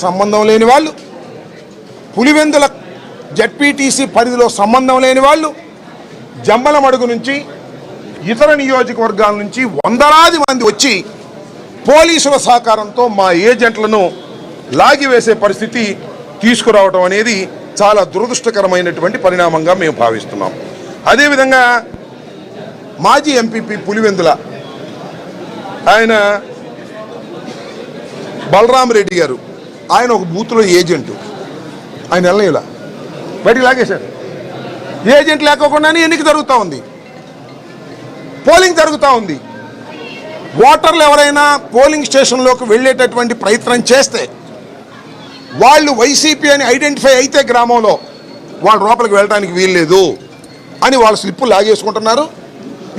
సంబంధం లేని వాళ్ళు, పులివెందుల జెడ్పీటీసీ పరిధిలో సంబంధం లేని వాళ్ళు, జంబలమడుగు నుంచి ఇతర నియోజకవర్గాల నుంచి వందలాది మంది వచ్చి పోలీసుల సహకారంతో మా ఏజెంట్లను లాగివేసే పరిస్థితి తీసుకురావడం అనేది చాలా దురదృష్టకరమైనటువంటి పరిణామంగా మేము భావిస్తున్నాం. అదేవిధంగా మాజీ ఎంపీపీ పులివెందుల ఆయన బలరామరెడ్డి గారు, ఆయన ఒక బూత్లో ఏజెంటు. ఆయన వెళ్ళలేలా బయటికి లాగేశారు. ఏజెంట్ లేకోకుండానే ఎన్నిక జరుగుతూ ఉంది, పోలింగ్ జరుగుతూ ఉంది. ఓటర్లు ఎవరైనా పోలింగ్ స్టేషన్లోకి వెళ్ళేటటువంటి ప్రయత్నం చేస్తే వాళ్ళు వైసీపీ అని ఐడెంటిఫై అయితే గ్రామంలో వాళ్ళు లోపలికి వెళ్ళడానికి వీల్లేదు అని వాళ్ళు స్లిప్పులు లాగేసుకుంటున్నారు.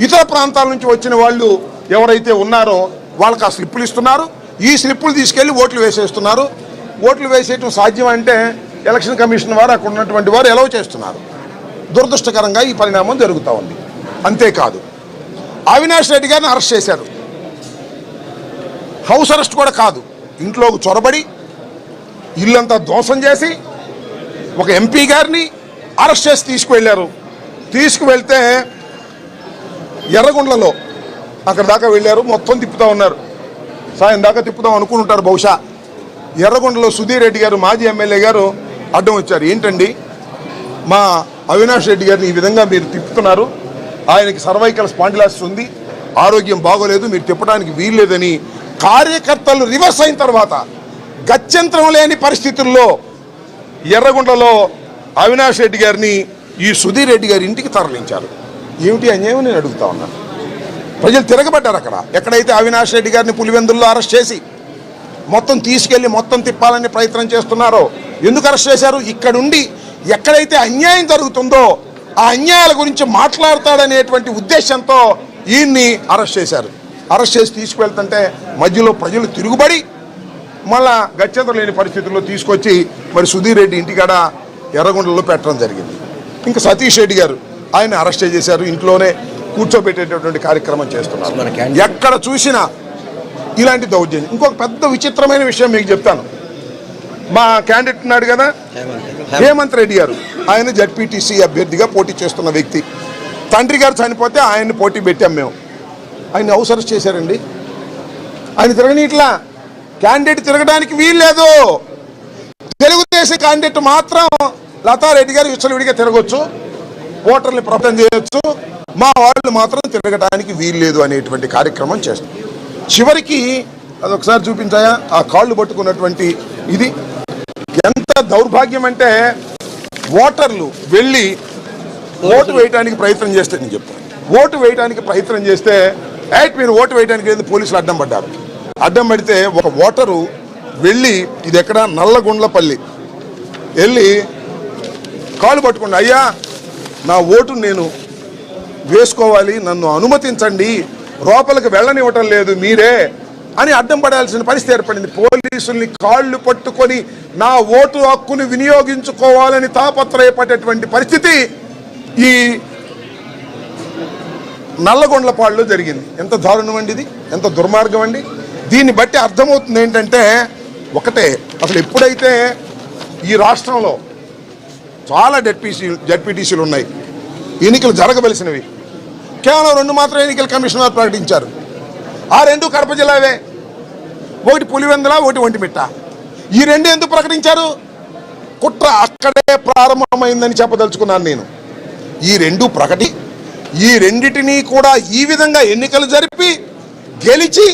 ఇతర ప్రాంతాల నుంచి వచ్చిన వాళ్ళు ఎవరైతే ఉన్నారో వాళ్ళకి ఆ స్లిప్పులు ఇస్తున్నారు. ఈ స్లిప్పులు తీసుకెళ్లి ఓట్లు వేసేస్తున్నారు. ఓట్లు వేసేయటం సాధ్యం అంటే ఎలక్షన్ కమిషన్ వారు అక్కడ ఉన్నటువంటి వారు ఎలవ్ చేస్తున్నారు. దురదృష్టకరంగా ఈ పరిణామం జరుగుతూ ఉంది. అంతేకాదు, అవినాష్ రెడ్డి గారిని అరెస్ట్ చేశారు. హౌస్ అరెస్ట్ కూడా కాదు, ఇంట్లోకి చొరబడి ఇల్లంతా ధ్వంసం చేసి ఒక ఎంపీ గారిని అరెస్ట్ చేసి తీసుకువెళ్ళారు. తీసుకువెళ్తే ఎర్రగొండలలో అక్కడ దాకా వెళ్ళారు, మొత్తం తిప్పుతూ ఉన్నారు. సాయం దాకా తిప్పుదాం అనుకుని ఉంటారు బహుశా. ఎర్రగొండలో సుధీర్ రెడ్డి గారు, మాజీ ఎమ్మెల్యే గారు అడ్డం వచ్చారు. ఏంటండి, మా అవినాష్ రెడ్డి గారిని ఈ విధంగా మీరు తిప్పుతున్నారు, ఆయనకి సర్వైకల్ స్పాండిలాసిస్ ఉంది, ఆరోగ్యం బాగోలేదు, మీరు తిప్పడానికి వీల్లేదని కార్యకర్తలు రివర్స్ అయిన తర్వాత గత్యంతరం లేని పరిస్థితుల్లో ఎర్రగొండలో అవినాష్ రెడ్డి గారిని ఈ సుధీర్ రెడ్డి గారి ఇంటికి తరలించారు. ఏమిటి అన్యాయం నేను అడుగుతా ఉన్నాను. ప్రజలు తిరగబడ్డారు. అక్కడ ఎక్కడైతే అవినాష్ రెడ్డి గారిని పులివెందుల్లో అరెస్ట్ చేసి మొత్తం తీసుకెళ్లి మొత్తం తిప్పాలని ప్రయత్నం చేస్తున్నారో ఎందుకు అరెస్ట్ చేశారు? ఇక్కడుండి ఎక్కడైతే అన్యాయం జరుగుతుందో ఆ అన్యాయాల గురించి మాట్లాడతాడనేటువంటి ఉద్దేశంతో ఈయన్ని అరెస్ట్ చేశారు. అరెస్ట్ చేసి తీసుకువెళ్తుంటే మధ్యలో ప్రజలు తిరుగుబడి మళ్ళా గత్యంతరం లేని పరిస్థితుల్లో తీసుకొచ్చి మరి సుధీర్ రెడ్డి ఇంటికాడ ఎర్రగొండలో పెట్టడం జరిగింది. ఇంకా సతీష్ రెడ్డి గారు ఆయన అరెస్ట్ చేశారు, ఇంట్లోనే కూర్చోబెట్టేటటువంటి కార్యక్రమం చేస్తున్నారు. ఎక్కడ చూసినా ఇలాంటి దౌర్జన్యం. ఇంకొక పెద్ద విచిత్రమైన విషయం మీకు చెప్తాను. మా క్యాండిడేట్ ఉన్నాడు కదా హేమంత్ రెడ్డి గారు, ఆయన జడ్పీటీసీ అభ్యర్థిగా పోటీ చేస్తున్న వ్యక్తి. తండ్రి గారు చనిపోతే ఆయన్ని పోటీ పెట్టాం మేము. ఆయన హౌస్ అరెస్ట్ చేశారండి. ఆయన తిరగనీట్లా, క్యాండిడేట్ తిరగడానికి వీల్లేదు. తెలుగుదేశం క్యాండిడేట్ మాత్రం లతారెడ్డి గారు విచ్చలవిడిగా తిరగొచ్చు, ఓటర్ని ప్రభావితం చేయొచ్చు, మా వాళ్ళు మాత్రం తిరగడానికి వీల్లేదు అనేటువంటి కార్యక్రమం చేస్తాం. చివరికి అదొకసారి చూపించాయా ఆ కాళ్ళు పట్టుకున్నటువంటి ఇది. ఎంత దౌర్భాగ్యం అంటే ఓటర్లు వెళ్ళి ఓటు వేయడానికి ప్రయత్నం చేస్తే, నేను చెప్తాను, ఓటు వేయడానికి ప్రయత్నం చేస్తే మీరు ఓటు వేయడానికి లేదు, పోలీసులు అడ్డం పడ్డారు. అడ్డం పడితే ఒక ఓటరు వెళ్ళి, ఇది ఎక్కడ నల్లగొండ్లపల్లి వెళ్ళి కాళ్ళు పట్టుకోండి, అయ్యా నా ఓటు నేను వేసుకోవాలి, నన్ను అనుమతించండి, లోపలికి వెళ్ళనివ్వటం లేదు మీరే అని అడ్డం పడాల్సిన పరిస్థితి ఏర్పడింది. పోలీసుల్ని కాళ్ళు పట్టుకొని నా ఓటు హక్కుని వినియోగించుకోవాలని తాపత్రయపడేటువంటి పరిస్థితి ఈ నల్లగొండ్లపాడులో జరిగింది. ఎంత దారుణం అండి ఇది, ఎంత దుర్మార్గం అండి. దీన్ని బట్టి అర్థమవుతుంది ఏంటంటే ఒకటే, అసలు ఎప్పుడైతే ఈ రాష్ట్రంలో చాలా జడ్పీటీసీలు ఉన్నాయి, ఎన్నికలు జరగవలసినవి, కేవలం 2 మాత్రం ఎన్నికల కమిషన్ వారు ప్రకటించారు. ఆ 2 కడప జిల్లావే, ఒకటి పులివెందుల, ఒకటి ఒంటిమిట్ట. ఈ 2 ఎందుకు ప్రకటించారు? కుట్ర అక్కడే ప్రారంభమైందని చెప్పదలుచుకున్నాను నేను. ఈ 2 ప్రకటి, ఈ రెండిటినీ కూడా ఈ విధంగా ఎన్నికలు జరిపి గెలిచి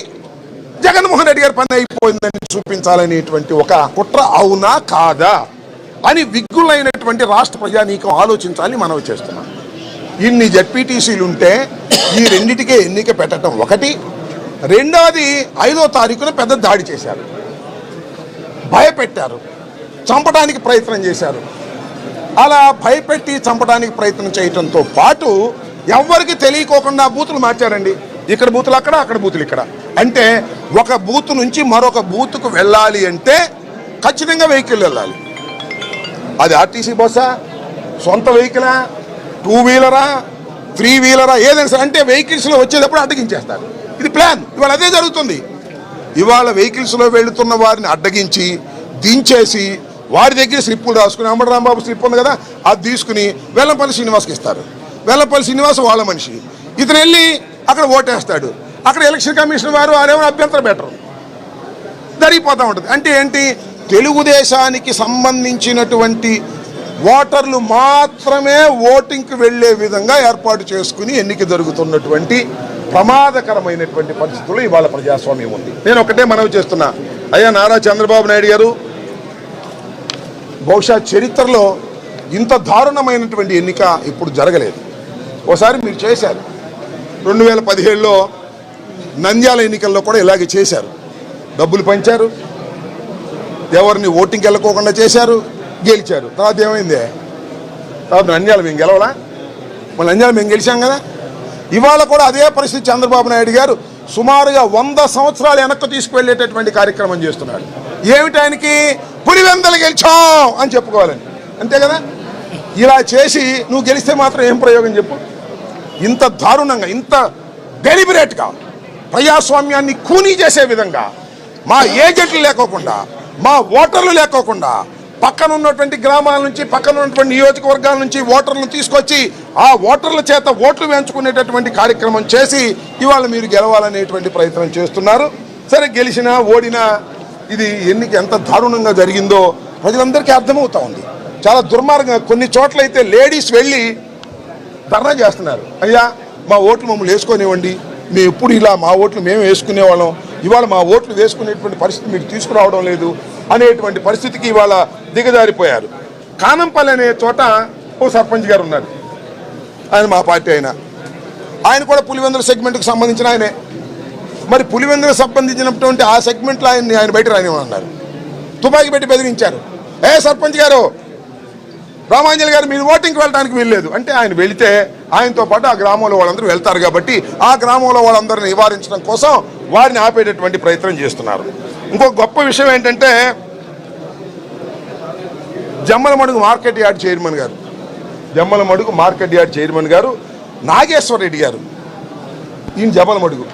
జగన్మోహన్ రెడ్డి గారి పని అయిపోయిందని చూపించాలనేటువంటి ఒక కుట్ర అవునా కాదా అని విగ్గులైనటువంటి రాష్ట్ర ప్రజానీకం ఆలోచించాలని మనవి చేస్తున్నాం. ఇన్ని జడ్పీటీసీలు ఉంటే ఈ రెండిటికే ఎన్నిక పెట్టడం ఒకటి. రెండవది 5వ తారీఖున పెద్ద దాడి చేశారు, భయపెట్టారు, చంపడానికి ప్రయత్నం చేశారు. అలా భయపెట్టి చంపడానికి ప్రయత్నం చేయడంతో పాటు ఎవరికి తెలియకోకుండా బూతులు మార్చారండి. ఇక్కడ బూతులు అక్కడ, అక్కడ బూతులు ఇక్కడ. అంటే ఒక బూత్ నుంచి మరొక బూత్కు వెళ్ళాలి అంటే ఖచ్చితంగా వెహికల్ వెళ్ళాలి. అది ఆర్టీసీ బస్సా, సొంత వెహికలా, 2 వీలరా, 3 వీలరా, ఏదైనా సరే అంటే వెహికల్స్లో వచ్చేటప్పుడు అడ్డగించేస్తారు. ఇది ప్లాన్. ఇవాళ అదే జరుగుతుంది. ఇవాళ వెహికల్స్లో వెళుతున్న వారిని అడ్డగించి దించేసి వారి దగ్గర స్లిప్పులు రాసుకుని అంబటి రాంబాబు స్లిప్ ఉంది కదా, అది తీసుకుని వెల్లంపల్లి శ్రీనివాస్కి ఇస్తారు. వెల్లంపల్లి శ్రీనివాస్ వాళ్ళ మనిషి, ఇతను వెళ్ళి అక్కడ ఓటేస్తాడు. అక్కడ ఎలక్షన్ కమిషన్ వారు వారేమో అభ్యంతరం పెట్టరు, జరిగిపోతూ ఉంటుంది. అంటే ఏంటి, తెలుగుదేశానికి సంబంధించినటువంటి ఓటర్లు మాత్రమే ఓటింగ్కి వెళ్లే విధంగా ఏర్పాటు చేసుకుని ఎన్నిక జరుగుతున్నటువంటి ప్రమాదకరమైనటువంటి పరిస్థితుల్లో ఇవాళ ప్రజాస్వామ్యం ఉంది. నేను ఒకటే మనవి చేస్తున్నా, అయ్యా నారా చంద్రబాబు నాయుడు గారు, బహుశా చరిత్రలో ఇంత దారుణమైనటువంటి ఎన్నిక ఇప్పుడు జరగలేదు. ఒకసారి మీరు చేశారు, 2017లో నంద్యాల ఎన్నికల్లో కూడా ఇలాగే చేశారు. డబ్బులు పంచారు, ఎవరిని ఓటింగ్కి వెళ్ళకోకుండా చేశారు, గెలిచారు. తర్వాత ఏమైంది, తర్వాత నంద్యాల మేము గెలవలా, మళ్ళీ నంద్యాల మేము గెలిచాం కదా. ఇవాళ కూడా అదే పరిస్థితి చంద్రబాబు నాయుడు గారు సుమారుగా 100 సంవత్సరాలు వెనక్కి తీసుకువెళ్ళేటటువంటి కార్యక్రమం చేస్తున్నాడు. ఏమిటి, ఆయనకి పులివెందలు గెలిచాం అని చెప్పుకోవాలని, అంతే కదా. ఇలా చేసి నువ్వు గెలిస్తే మాత్రం ఏం ప్రయోగం చెప్పు. ఇంత దారుణంగా, ఇంత డెలిబరేట్గా ప్రజాస్వామ్యాన్ని కూనీ చేసే విధంగా మా ఏజెంట్లు లేకోకుండా, మా ఓటర్లు లేకోకుండా, పక్కన ఉన్నటువంటి గ్రామాల నుంచి, పక్కన ఉన్నటువంటి నియోజకవర్గాల నుంచి ఓటర్లను తీసుకొచ్చి ఆ ఓటర్ల చేత ఓట్లు వేయించుకునేటటువంటి కార్యక్రమం చేసి ఇవాళ మీరు గెలవాలనేటువంటి ప్రయత్నం చేస్తున్నారు. సరే, గెలిచినా ఓడినా ఇది ఎన్నిక ఎంత దారుణంగా జరిగిందో ప్రజలందరికీ అర్థమవుతా ఉంది. చాలా దుర్మార్గంగా కొన్ని చోట్ల అయితే లేడీస్ వెళ్ళి ధర్నా చేస్తున్నారు. అయ్యా, మా ఓట్లు మమ్మల్ని వేసుకొనివ్వండి, మేము ఎప్పుడు ఇలా మా ఓట్లు మేము వేసుకునేవాళ్ళం, ఇవాళ మా ఓట్లు వేసుకునేటువంటి పరిస్థితి మీరు తీసుకురావడం లేదు అనేటువంటి పరిస్థితికి ఇవాళ దిగజారిపోయారు. కానంపల్లి అనే చోట ఓ సర్పంచ్ గారు ఉన్నారు, ఆయన మా పార్టీ ఆయన కూడా పులివెందుల సెగ్మెంట్కి సంబంధించిన ఆయనే. మరి పులివెందులకు సంబంధించినటువంటి ఆ సెగ్మెంట్లో ఆయన బయట రానివ్వమన్నారు, తుపాకీ పెట్టి బెదిరించారు. సర్పంచ్ గారు, రామాంజలి గారు మీరు ఓటింగ్కి వెళ్ళడానికి వెళ్ళలేదు అంటే, ఆయన వెళితే ఆయనతో పాటు ఆ గ్రామంలో వాళ్ళందరూ వెళ్తారు కాబట్టి ఆ గ్రామంలో వాళ్ళందరినీ నివారించడం కోసం వారిని ఆపేటటువంటి ప్రయత్నం చేస్తున్నారు. ఇంకో గొప్ప విషయం ఏంటంటే, జమ్మలమడుగు మార్కెట్ యార్డ్ చైర్మన్ గారు, జమ్మలమడుగు మార్కెట్ యార్డ్ చైర్మన్ గారు నాగేశ్వర రెడ్డి గారు, ఈయన జమ్మలమడుగు,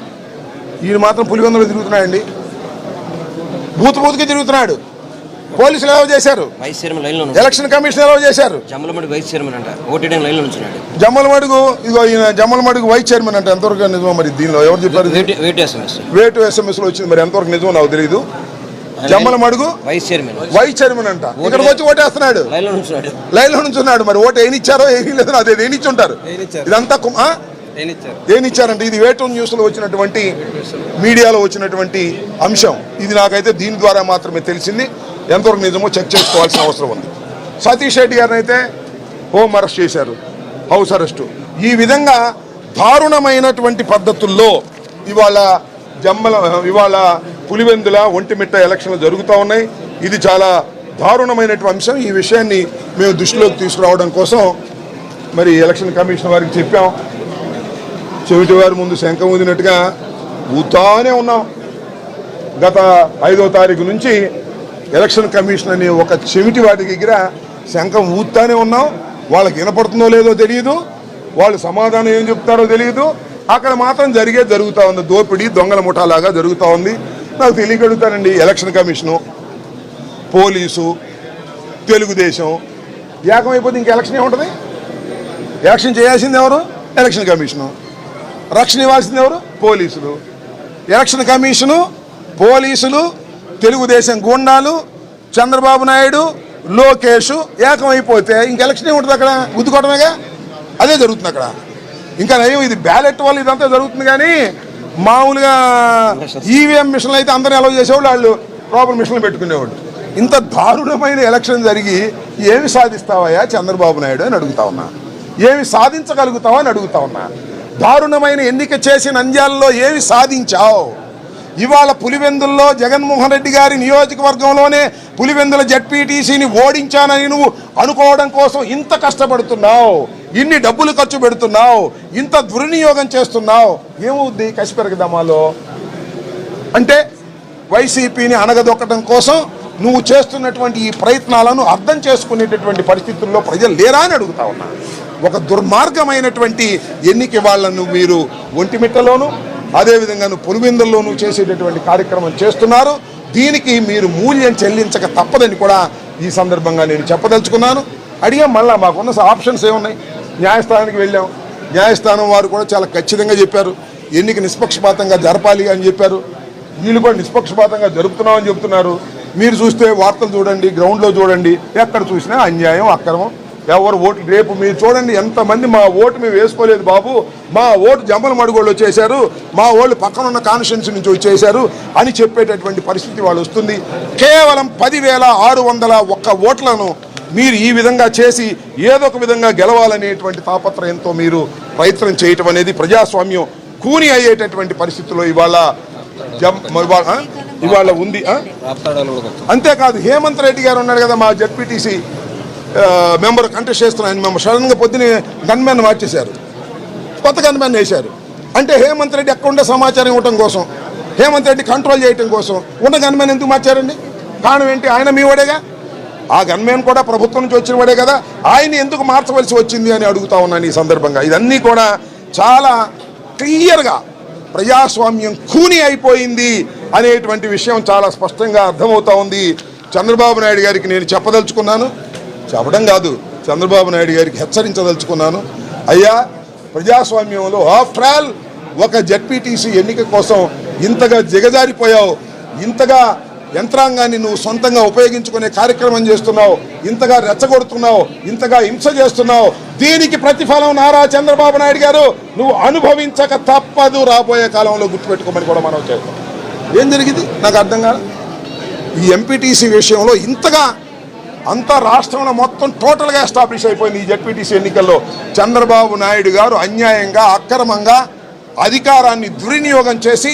ఈయన మాత్రం పులివెందులో తిరుగుతున్నాడండి, బూత్కి తిరుగుతున్నాడు. పోలీసులు ఎలా చేశారు, ఎలక్షన్ కమిషన్ ఎలా చేశారు, జమ్మలమడుగు ఇదిగో ఈయన జమ్మలమడుగు వైస్ చైర్మన్ అంటే ఎంతవరకు నిజమో మరి దీనిలో ఎవరు చెప్పారు, వేటు ఎస్ఎంఎస్ లో వచ్చింది, మరి ఎంతవరకు నిజమో నాకు తెలియదు. జమ్మలమడుగు వైస్ చైర్మన్ అంట, ఇక్కడికి వచ్చి ఓటేస్తున్నాడు, లైన్ లో నుంచున్నాడు. మరి ఓటు ఏనిచ్చారో ఏమీ లేదు, అదే ఏనిచ్చుంటారు. ఇదంతా ఏనిచ్చారంటే ఇది వేటు న్యూస్ లో వచ్చినటువంటి, మీడియాలో వచ్చినటువంటి అంశం ఇది. నాకైతే దీని ద్వారా మాత్రమే తెలిసింది, ఎంతవరకు నిజమో చెక్ చేసుకోవాల్సిన అవసరం ఉంది. సతీష్ రెడ్డి గారిని అయితే హోమ్ అరెస్ట్ చేశారు, హౌస్ అరెస్టు. ఈ విధంగా దారుణమైనటువంటి పద్ధతుల్లో ఇవాళ పులివెందుల ఒంటిమిట్ట ఎలక్షన్లు జరుగుతూ ఉన్నాయి. ఇది చాలా దారుణమైనటువంటి అంశం. ఈ విషయాన్ని మేము దృష్టిలోకి తీసుకురావడం కోసం మరి ఎలక్షన్ కమిషన్ వారికి చెప్పాం. చెవిటి వారి ముందు శంఖం ఊదినట్టుగా ఊతానే ఉన్నాం. గత 5వ తారీఖు నుంచి ఎలక్షన్ కమిషన్ అనే ఒక చెవిటి వాటి దగ్గర శంఖం ఊతానే ఉన్నాం. వాళ్ళకి వినపడుతుందో లేదో తెలియదు, వాళ్ళు సమాధానం ఏం చెప్తారో తెలియదు. అక్కడ మాత్రం జరుగుతూ ఉంది, దోపిడీ దొంగల ముఠాలాగా జరుగుతూ ఉంది. నాకు తెలియగలుగుతానండి, ఎలక్షన్ కమిషను, పోలీసు, తెలుగుదేశం ఏకమైపోతే ఇంక ఎలక్షన్ ఏముంటుంది? ఎలక్షన్ చేయాల్సింది ఎవరు? Election commission. రక్షణ ఇవ్వాల్సింది ఎవరు? పోలీసులు. ఎలక్షన్ కమిషను, పోలీసులు, తెలుగుదేశం గూండాలు, చంద్రబాబు నాయుడు, లోకేష్ ఏకమైపోతే ఇంక ఎలక్షన్ ఏముంటుంది? అక్కడ గుద్దుకోవడమేగా, అదే జరుగుతుంది అక్కడ. ఇంకా నయం ఇది బ్యాలెట్ వల్ల ఇదంతా జరుగుతుంది. కానీ మామూలుగా ఈవీఎం మిషన్లు అయితే అందరినీ అలౌ చేసేవాళ్ళు, వాళ్ళు ప్రాపర్ మిషన్లు పెట్టుకునేవాళ్ళు. ఇంత దారుణమైన ఎలక్షన్ జరిగి ఏమి సాధిస్తావయ్యా చంద్రబాబు నాయుడు అని అడుగుతా ఉన్నా, ఏమి సాధించగలుగుతావా అని అడుగుతా ఉన్నా. దారుణమైన ఎన్నిక చేసి నంద్యాలలో ఏమి సాధించావు? ఇవాళ పులివెందుల్లో జగన్మోహన్ రెడ్డి గారి నియోజకవర్గంలోనే పులివెందుల జడ్పీటీసీని ఓడించానని నువ్వు అనుకోవడం కోసం ఇంత కష్టపడుతున్నావు, ఇన్ని డబ్బులు ఖర్చు పెడుతున్నావు, ఇంత దుర్వినియోగం చేస్తున్నావు. ఏమవుద్ది కసిపెరగదమాలో? అంటే వైసీపీని అణగదొక్కడం కోసం నువ్వు చేస్తున్నటువంటి ఈ ప్రయత్నాలను అర్థం చేసుకునేటటువంటి పరిస్థితుల్లో ప్రజలు లేరా అని అడుగుతా ఉన్నా. ఒక దుర్మార్గమైనటువంటి ఎన్నిక వాళ్ళను మీరు ఒంటిమిట్టలోను అదేవిధంగా పులివెందుల్లోనూ చేసేటటువంటి కార్యక్రమం చేస్తున్నారు. దీనికి మీరు మూల్యం చెల్లించక తప్పదని కూడా ఈ సందర్భంగా నేను చెప్పదలుచుకున్నాను. అడిగాం, మళ్ళీ మాకున్న ఆప్షన్స్ ఏమున్నాయి? న్యాయస్థానానికి వెళ్ళాం. న్యాయస్థానం వారు కూడా చాలా ఖచ్చితంగా చెప్పారు, ఎన్నిక నిష్పక్షపాతంగా జరపాలి అని చెప్పారు. వీళ్ళు కూడా నిష్పక్షపాతంగా జరుపుతున్నామని చెప్తున్నారు. మీరు చూస్తే వార్తలు చూడండి, గ్రౌండ్లో చూడండి, ఎక్కడ చూసినా అన్యాయం, అక్రమం. ఎవరు ఓటు రేపు మీరు చూడండి, ఎంతమంది మా ఓటు మేము వేసుకోలేదు బాబు, మా ఓటు జమ్మల మడుగోళ్ళు వచ్చేసారు, మా వాళ్ళు పక్కనున్న కాన్స్టిట్యున్సీ నుంచి వచ్చేసారు అని చెప్పేటటువంటి పరిస్థితి వాళ్ళు వస్తుంది. కేవలం 10,601 ఓట్లను మీరు ఈ విధంగా చేసి ఏదో ఒక విధంగా గెలవాలనేటువంటి తాపత్రయంతో మీరు ప్రయత్నం చేయటం అనేది ప్రజాస్వామ్యం కూని అయ్యేటటువంటి పరిస్థితుల్లో ఇవాళ ఉంది. అంతేకాదు, హేమంత్ రెడ్డి గారు ఉన్నాడు కదా, మా జెడ్పీటీసీ మెంబర్ కంటెస్ట్ చేస్తున్నాను. ఆయన మేము సడన్గా పొద్దున గన్మెన్ మార్చేశారు, కొత్త గన్మెన్ వేశారు. అంటే హేమంత్ రెడ్డి ఎక్కడ ఉండే సమాచారం ఇవ్వటం కోసం, హేమంత్ రెడ్డి కంట్రోల్ చేయటం కోసం ఉన్న గన్మెన్ ఎందుకు మార్చారండి? కారణం ఏంటి? ఆయన మీ వాడేగా, ఆ గన్మెన్ కూడా ప్రభుత్వం నుంచి వచ్చిన వాడే కదా, ఆయన ఎందుకు మార్చవలసి వచ్చింది అని అడుగుతా ఉన్నాను ఈ సందర్భంగా. ఇదన్నీ కూడా చాలా క్లియర్గా ప్రజాస్వామ్యం కూని అయిపోయింది అనేటువంటి విషయం చాలా స్పష్టంగా అర్థమవుతా ఉంది. చంద్రబాబు నాయుడు గారికి నేను చెప్పదలుచుకున్నాను, చెప్పడం కాదు, చంద్రబాబు నాయుడు గారికి హెచ్చరించదలుచుకున్నాను. అయ్యా, ప్రజాస్వామ్యంలో ఆఫ్టర్ ఆల్ ఒక జెడ్పీటీసీ ఎన్నిక కోసం ఇంతగా దిగజారిపోయావు, ఇంతగా యంత్రాంగాన్ని నువ్వు సొంతంగా ఉపయోగించుకునే కార్యక్రమం చేస్తున్నావు, ఇంతగా రెచ్చగొడుతున్నావు, ఇంతగా హింస చేస్తున్నావు. దీనికి ప్రతిఫలం నారా చంద్రబాబు నాయుడు గారు నువ్వు అనుభవించక తప్పదు రాబోయే కాలంలో, గుర్తుపెట్టుకోమని కూడా మనం చేస్తాం. ఏం జరిగింది నాకు అర్థం కాదు. ఈ ఎంపీటీసీ విషయంలో ఇంతగా అంతా రాష్ట్రంలో మొత్తం టోటల్గా ఎస్టాబ్లిష్ అయిపోయింది. ఈ జెడ్పీటీసీ ఎన్నికల్లో చంద్రబాబు నాయుడు గారు అన్యాయంగా, అక్రమంగా అధికారాన్ని దుర్వినియోగం చేసి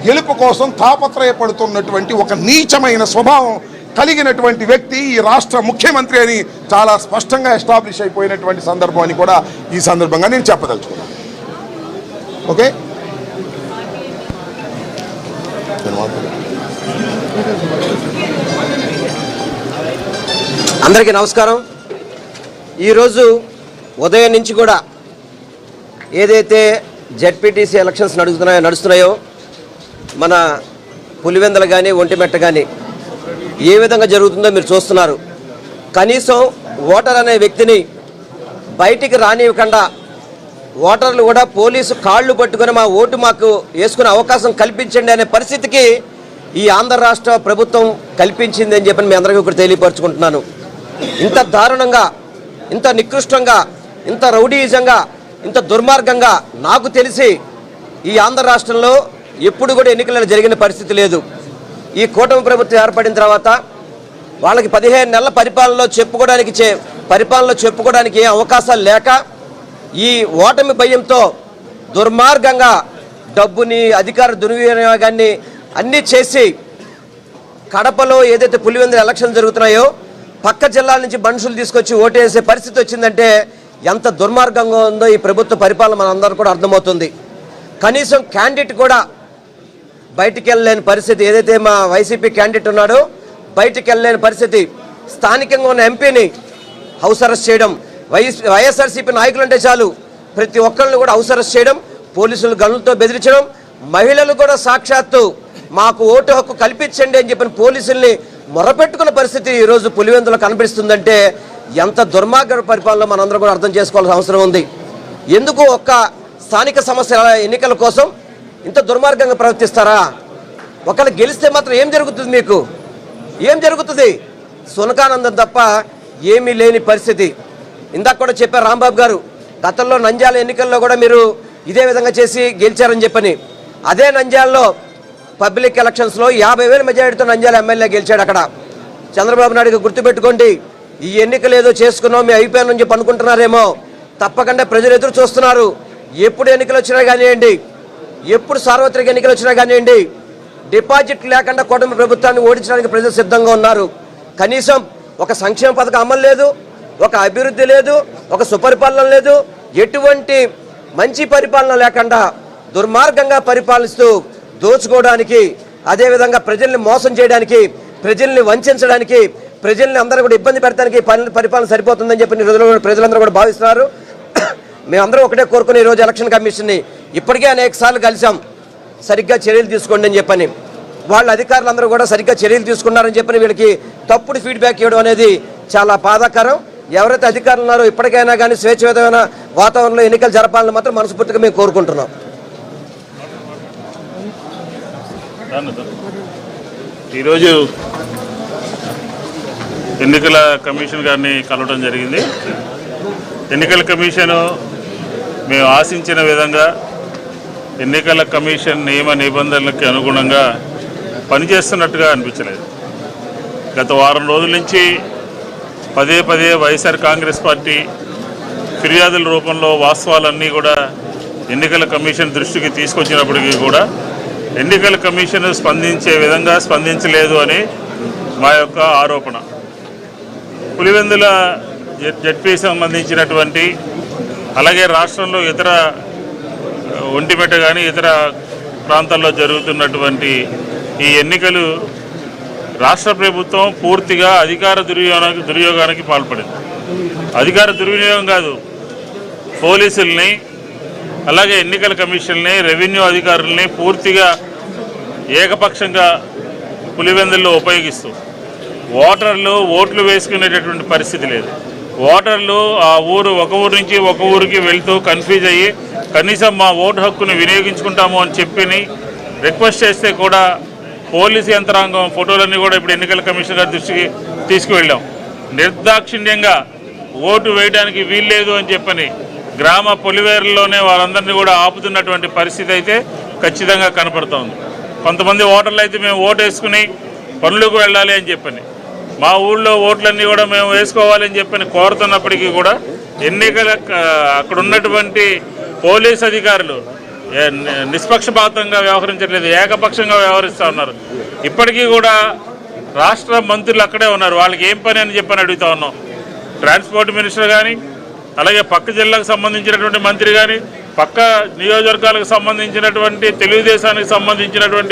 గెలుపు కోసం తాపత్రయపడుతున్నటువంటి ఒక నీచమైన స్వభావం కలిగినటువంటి వ్యక్తి ఈ రాష్ట్ర ముఖ్యమంత్రి అని చాలా స్పష్టంగా ఎస్టాబ్లిష్ అయిపోయినటువంటి సందర్భం అని కూడా ఈ సందర్భంగా నేను చెప్పదలుచుకున్నాను. ఓకే, అందరికీ నమస్కారం. ఈరోజు ఉదయం నుంచి కూడా ఏదైతే జెడ్పీటీసీ ఎలక్షన్స్ నడుస్తున్నాయో మన పులివెందలు కానీ ఒంటిమెట్ట కానీ ఏ విధంగా జరుగుతుందో మీరు చూస్తున్నారు. కనీసం ఓటర్ అనే వ్యక్తిని బయటికి రానివ్వకుండా ఓటర్లు కూడా పోలీసు కాళ్ళు పట్టుకొని మా ఓటు మాకు వేసుకునే అవకాశం కల్పించండి అనే పరిస్థితికి ఈ ఆంధ్ర రాష్ట్ర ప్రభుత్వం కల్పించింది అని చెప్పి మీ అందరికీ ఒకటి తెలియపరుచుకుంటున్నాను. ఇంత దారుణంగా, ఇంత నికృష్టంగా, ఇంత రౌడీయిజంగా, ఇంత దుర్మార్గంగా నాకు తెలిసి ఈ ఆంధ్ర రాష్ట్రంలో ఎప్పుడు కూడా ఎన్నికలలో జరిగిన పరిస్థితి లేదు. ఈ కూటమి ప్రభుత్వం ఏర్పడిన తర్వాత వాళ్ళకి 15 నెలల పరిపాలనలో చెప్పుకోవడానికి ఏ అవకాశాలు లేక ఈ ఓటమి భయంతో దుర్మార్గంగా డబ్బుని, అధికార దుర్వినియోగాన్ని అన్నీ చేసి కడపలో ఏదైతే పులివెందుల ఎలక్షన్ జరుగుతున్నాయో పక్క జిల్లాల నుంచి మనుషులు తీసుకొచ్చి ఓటేసే పరిస్థితి వచ్చిందంటే ఎంత దుర్మార్గంగా ఉందో ఈ ప్రభుత్వ పరిపాలన మనందరూ కూడా అర్థమవుతుంది. కనీసం క్యాండిడేట్ కూడా బయటికి వెళ్ళలేని పరిస్థితి, ఏదైతే మా వైసీపీ క్యాండిడేట్ ఉన్నాడో బయటికి వెళ్ళలేని పరిస్థితి, స్థానికంగా ఉన్న ఎంపీని హౌస్ అరెస్ట్ చేయడం, వైఎస్ఆర్సీపీ నాయకులు అంటే చాలు ప్రతి ఒక్కరిని కూడా హౌస్ అరెస్ట్ చేయడం, పోలీసులు గన్నులతో బెదిరించడం, మహిళలు కూడా సాక్షాత్తు మాకు ఓటు హక్కు కల్పించండి అని చెప్పిన పోలీసుల్ని మొరపెట్టుకున్న పరిస్థితి ఈరోజు పులివెందులో కనిపిస్తుందంటే ఎంత దుర్మార్గ పరిపాలన మనందరం కూడా అర్థం చేసుకోవాల్సిన అవసరం ఉంది. ఎందుకు ఒక్క స్థానిక సమస్యల ఎన్నికల కోసం ఇంత దుర్మార్గంగా ప్రవర్తిస్తారా? ఒకళ్ళు గెలిస్తే మాత్రం ఏం జరుగుతుంది? మీకు ఏం జరుగుతుంది? సునకానందం తప్ప ఏమీ లేని పరిస్థితి. ఇందాక కూడా చెప్పారు రాంబాబు గారు, గతంలో నంద్యాల ఎన్నికల్లో కూడా మీరు ఇదే విధంగా చేసి గెలిచారని చెప్పని. అదే నంద్యాలలో పబ్లిక్ ఎలక్షన్స్లో 50,000 మెజారిటీతో నంద్యాల ఎమ్మెల్యే గెలిచాడు. అక్కడ చంద్రబాబు నాయుడుకి గుర్తుపెట్టుకోండి, ఈ ఎన్నికలు ఏదో చేసుకున్నాం మీ అయిపోయానని చెప్పి అనుకుంటున్నారేమో, తప్పకుండా ప్రజలు ఎదురు చూస్తున్నారు. ఎప్పుడు ఎన్నికలు వచ్చినా కానివ్వండి, ఎప్పుడు సార్వత్రిక ఎన్నికలు వచ్చినా కానివ్వండి, డిపాజిట్ లేకుండా కూటమి ప్రభుత్వాన్ని ఓడించడానికి ప్రజలు సిద్ధంగా ఉన్నారు. కనీసం ఒక సంక్షేమ పథకం అమలు లేదు, ఒక అభివృద్ధి లేదు, ఒక సుపరిపాలన లేదు, ఎటువంటి మంచి పరిపాలన లేకుండా దుర్మార్గంగా పరిపాలిస్తూ దోచుకోవడానికి, అదేవిధంగా ప్రజల్ని మోసం చేయడానికి, ప్రజల్ని వంచడానికి, ప్రజల్ని అందరూ కూడా ఇబ్బంది పెడతానికి పరిపాలన సరిపోతుందని చెప్పి ప్రజలందరూ కూడా భావిస్తున్నారు. మేమందరం ఒకటే కోరుకుని ఈరోజు ఎలక్షన్ కమిషన్ని ఇప్పటికే అనేక సార్లు కలిసాం, సరిగ్గా చర్యలు తీసుకోండి అని చెప్పని. వాళ్ళ అధికారులందరూ కూడా సరిగ్గా చర్యలు తీసుకున్నారని చెప్పి వీళ్ళకి తప్పుడు ఫీడ్బ్యాక్ ఇవ్వడం అనేది చాలా బాధాకరం. ఎవరైతే అధికారులు ఉన్నారో ఇప్పటికైనా కానీ స్వేచ్ఛాయుతమైన వాతావరణంలో ఎన్నికలు జరపాలని మాత్రం మనస్ఫూర్తిగా మేము కోరుకుంటున్నాం. ఈరోజు ఎన్నికల కమిషన్ గారిని కలవడం జరిగింది. ఎన్నికల కమిషను మేము ఆశించిన విధంగా ఎన్నికల కమిషన్ నియమ నిబంధనలకి అనుగుణంగా పనిచేస్తున్నట్టుగా అనిపించలేదు. గత వారం రోజుల నుంచి పదే పదే వైఎస్ఆర్ కాంగ్రెస్ పార్టీ ఫిర్యాదుల రూపంలో వాస్తవాలన్నీ కూడా ఎన్నికల కమిషన్ దృష్టికి తీసుకొచ్చినప్పటికీ కూడా ఎన్నికల కమిషన్ స్పందించే విధంగా స్పందించలేదు అని మా యొక్క ఆరోపణ. పులివెందుల జడ్పీ సంబంధించినటువంటి అలాగే రాష్ట్రంలో ఇతర ఒంటిమిట్ట కానీ ఇతర ప్రాంతాల్లో జరుగుతున్నటువంటి ఈ ఎన్నికలు రాష్ట్ర ప్రభుత్వం పూర్తిగా అధికార దుర్వినియోగానికి పాల్పడింది. అధికార దుర్వినియోగం కాదు, పోలీసుల్ని అలాగే ఎన్నికల కమిషన్ని రెవెన్యూ అధికారుల్ని పూర్తిగా ఏకపక్షంగా పులివెందుల్లో ఉపయోగిస్తూ ఓటర్లు ఓట్లు వేసుకునేటటువంటి పరిస్థితి లేదు. ఓటర్లు ఆ ఒక ఊరు నుంచి ఒక ఊరికి వెళ్తూ కన్ఫ్యూజ్ అయ్యి కనీసం మా ఓటు హక్కును వినియోగించుకుంటాము అని చెప్పి రిక్వెస్ట్ చేస్తే కూడా పోలీసు యంత్రాంగం ఫోటోలన్నీ కూడా ఇప్పుడు ఎన్నికల కమిషన్ గారి దృష్టికి తీసుకువెళ్ళాం. నిర్దాక్షిణ్యంగా ఓటు వేయడానికి వీల్లేదు అని చెప్పని గ్రామ పొలివేరుల్లోనే వాళ్ళందరినీ కూడా ఆపుతున్నటువంటి పరిస్థితి అయితే ఖచ్చితంగా కనపడుతోంది. కొంతమంది ఓటర్లు అయితే మేము ఓటు వేసుకుని పనులకు వెళ్ళాలి అని చెప్పని మా ఊళ్ళో ఓట్లన్నీ కూడా మేము వేసుకోవాలని చెప్పని కోరుతున్నప్పటికీ కూడా ఎన్నికల అక్కడ ఉన్నటువంటి పోలీస్ అధికారులు నిష్పక్షపాతంగా వ్యవహరించట్లేదు, ఏకపక్షంగా వ్యవహరిస్తూ ఉన్నారు. ఇప్పటికీ కూడా రాష్ట్ర మంత్రులు అక్కడే ఉన్నారు. వాళ్ళకి ఏం పని అని చెప్పని అడుగుతా ఉన్నాం. ట్రాన్స్పోర్ట్ మినిస్టర్ కానీ అలాగే పక్క జిల్లాకు సంబంధించినటువంటి మంత్రి కానీ పక్క నియోజకవర్గాలకు సంబంధించినటువంటి తెలుగుదేశానికి సంబంధించినటువంటి